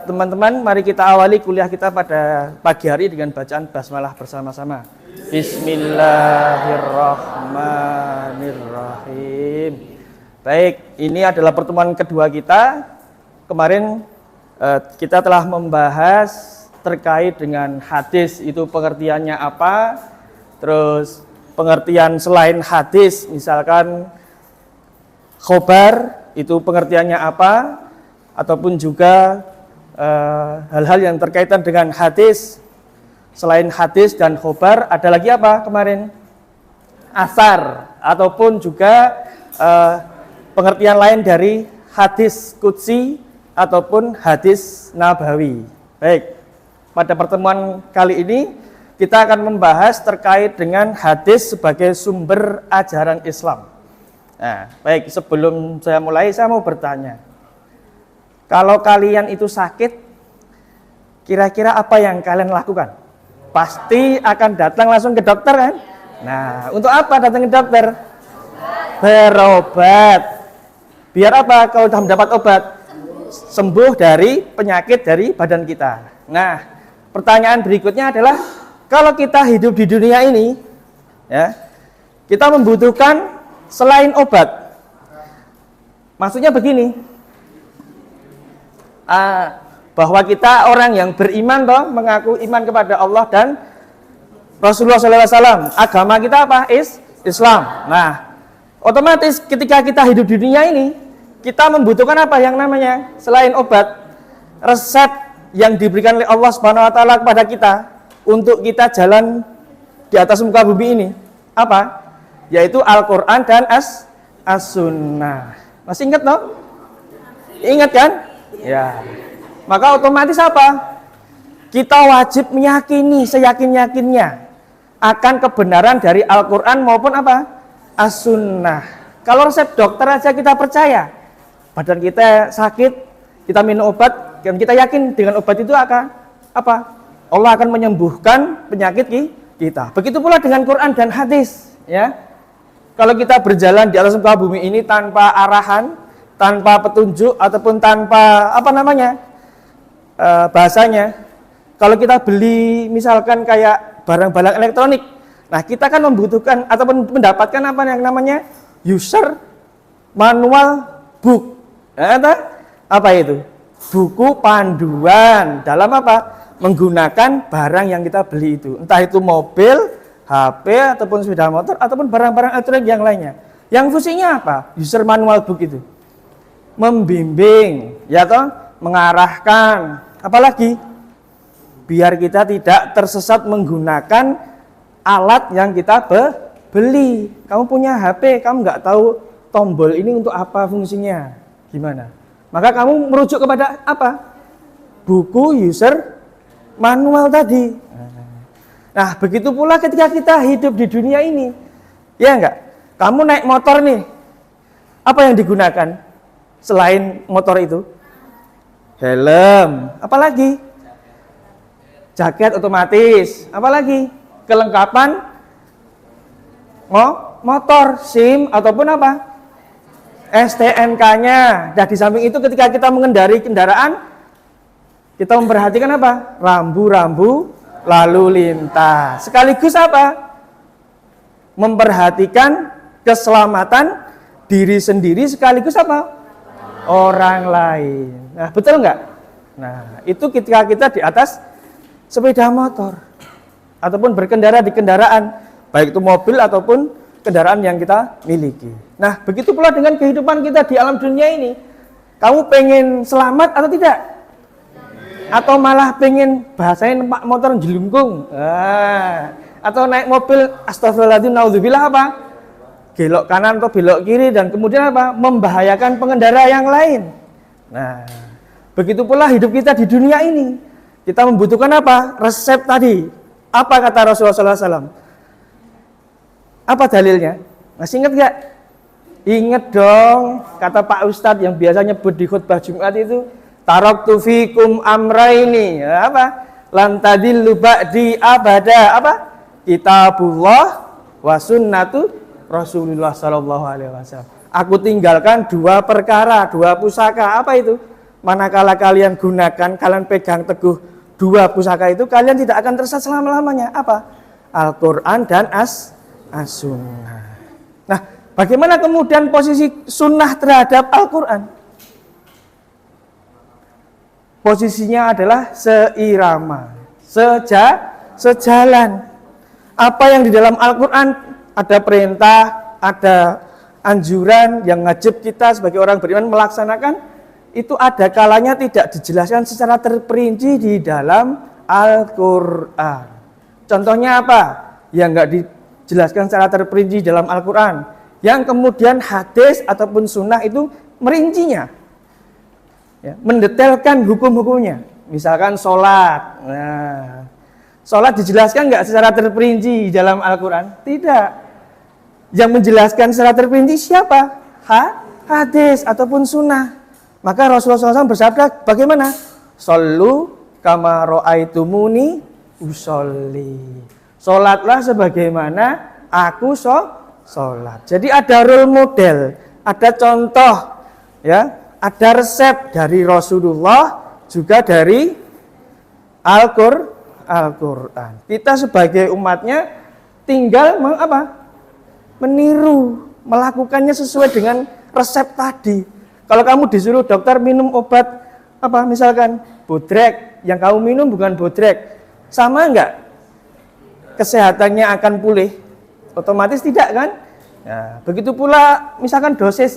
teman-teman, mari kita awali kuliah kita pada pagi hari dengan bacaan basmalah bersama-sama. Bismillahirrahmanirrahim. Baik, ini adalah pertemuan kedua kita. Kemarin kita telah membahas terkait dengan hadis, itu pengertiannya apa. Terus pengertian selain hadis, misalkan khobar, itu pengertiannya apa. Ataupun juga hal-hal yang terkaitan dengan hadis. Selain hadis dan khobar, ada lagi apa kemarin? Asar, ataupun juga pengertian lain dari hadis qudsi ataupun hadis nabawi. Baik, pada pertemuan kali ini kita akan membahas terkait dengan hadis sebagai sumber ajaran Islam. Nah, baik, sebelum saya mulai, saya mau bertanya. Kalau kalian itu sakit, kira-kira apa yang kalian lakukan? Pasti akan datang langsung ke dokter kan? Nah, untuk apa datang ke dokter? Berobat. Biar apa? Kalau sudah mendapat obat, sembuh dari penyakit dari badan kita. Nah, pertanyaan berikutnya adalah, kalau kita hidup di dunia ini, ya, kita membutuhkan selain obat. Maksudnya begini, bahwa kita orang yang beriman toh, mengaku iman kepada Allah dan Rasulullah SAW. Agama kita apa? Islam. Nah, otomatis ketika kita hidup di dunia ini, kita membutuhkan apa yang namanya selain obat, resep yang diberikan oleh Allah Subhanahu wa taala kepada kita untuk kita jalan di atas muka bumi ini. Apa? Yaitu Al-Qur'an dan As-Sunnah. Masih ingat toh? Ingat kan? Ya. Maka otomatis apa? Kita wajib meyakini seyakin-yakinnya akan kebenaran dari Al-Qur'an maupun apa? As-Sunnah. Kalau resep dokter aja kita percaya, badan kita sakit, kita minum obat, dan kita yakin dengan obat itu akan apa? Allah akan menyembuhkan penyakit kita. Begitu pula dengan Quran dan hadis, ya. Kalau kita berjalan di atas muka bumi ini tanpa arahan, tanpa petunjuk ataupun tanpa bahasanya, kalau kita beli misalkan kayak barang-barang elektronik, nah kita kan membutuhkan ataupun mendapatkan apa yang namanya user manual book. Apa itu? Buku panduan dalam apa? Menggunakan barang yang kita beli itu. Entah itu mobil, HP, ataupun sepeda motor, ataupun barang-barang elektronik yang lainnya. Yang fungsinya apa? User manual book itu membimbing, ya toh, mengarahkan, apalagi biar kita tidak tersesat menggunakan alat yang kita beli. Kamu punya HP, kamu nggak tahu tombol ini untuk apa fungsinya, gimana? Maka kamu merujuk kepada apa? Buku user manual tadi. Nah, begitu pula ketika kita hidup di dunia ini, ya enggak? Kamu naik motor nih, apa yang digunakan selain motor itu? Helm, apalagi? Jaket otomatis, apalagi? Kelengkapan motor, SIM ataupun apa? STNK-nya. Nah, di samping itu ketika kita mengendarai kendaraan, kita memperhatikan apa? Rambu-rambu lalu lintas. Sekaligus apa? Memperhatikan keselamatan diri sendiri sekaligus apa? Orang lain. Nah, betul nggak? Nah, itu ketika kita di atas sepeda motor ataupun berkendara di kendaraan, baik itu mobil ataupun kendaraan yang kita miliki. Nah, begitu pula dengan kehidupan kita di alam dunia ini. Kamu pengen selamat atau tidak? Atau malah pengen bahasanya numpak motor jelungkung? Atau naik mobil astagfirullahaladzim, naudzubillah apa? Belok kanan atau belok kiri dan kemudian apa? Membahayakan pengendara yang lain. Nah, begitu pula hidup kita di dunia ini. Kita membutuhkan apa? Resep tadi. Apa kata Rasulullah SAW? Apa dalilnya? Masih ingat gak? Ingat dong, kata Pak Ustadz yang biasa nyebut di khutbah Jumat itu, taraktu fikum amraini, apa? Lan tadillu ba'di abada, apa? Kitabullah wa sunnatu Rasulullah sallallahu alaihi wasallam. Aku tinggalkan dua perkara, dua pusaka, apa itu? manakala kalian gunakan, kalian pegang teguh dua pusaka itu, kalian tidak akan tersesat selama-lamanya. Apa? Al-Quran dan As-Sunnah. Nah, bagaimana kemudian posisi sunnah terhadap Al-Quran? Posisinya adalah seirama, sejalan. Apa yang di dalam Al-Quran ada perintah, ada anjuran yang wajib kita sebagai orang beriman melaksanakan, itu ada kalanya tidak dijelaskan secara terperinci di dalam Al-Quran. Contohnya apa? Yang enggak dijelaskan secara terperinci dalam Al-Quran, yang kemudian hadis ataupun sunnah itu merincinya, ya, mendetailkan hukum-hukumnya. Misalkan sholat. Nah, sholat dijelaskan enggak secara terperinci dalam Al-Quran? Tidak. Yang menjelaskan secara terperinci siapa? Hadis ataupun sunnah. Maka Rasulullah SAW bersabda, bagaimana? Shollu kama ra'aitumuni usolli. Sholatlah sebagaimana aku sholat. Jadi ada role model, ada contoh, ya, ada resep dari Rasulullah, juga dari Al-Quran. Kita sebagai umatnya tinggal meniru, melakukannya sesuai dengan resep tadi. Kalau kamu disuruh dokter minum obat misalkan bodrek, yang kamu minum bukan bodrek, sama enggak kesehatannya akan pulih? Otomatis tidak kan? Nah, begitu pula misalkan dosisnya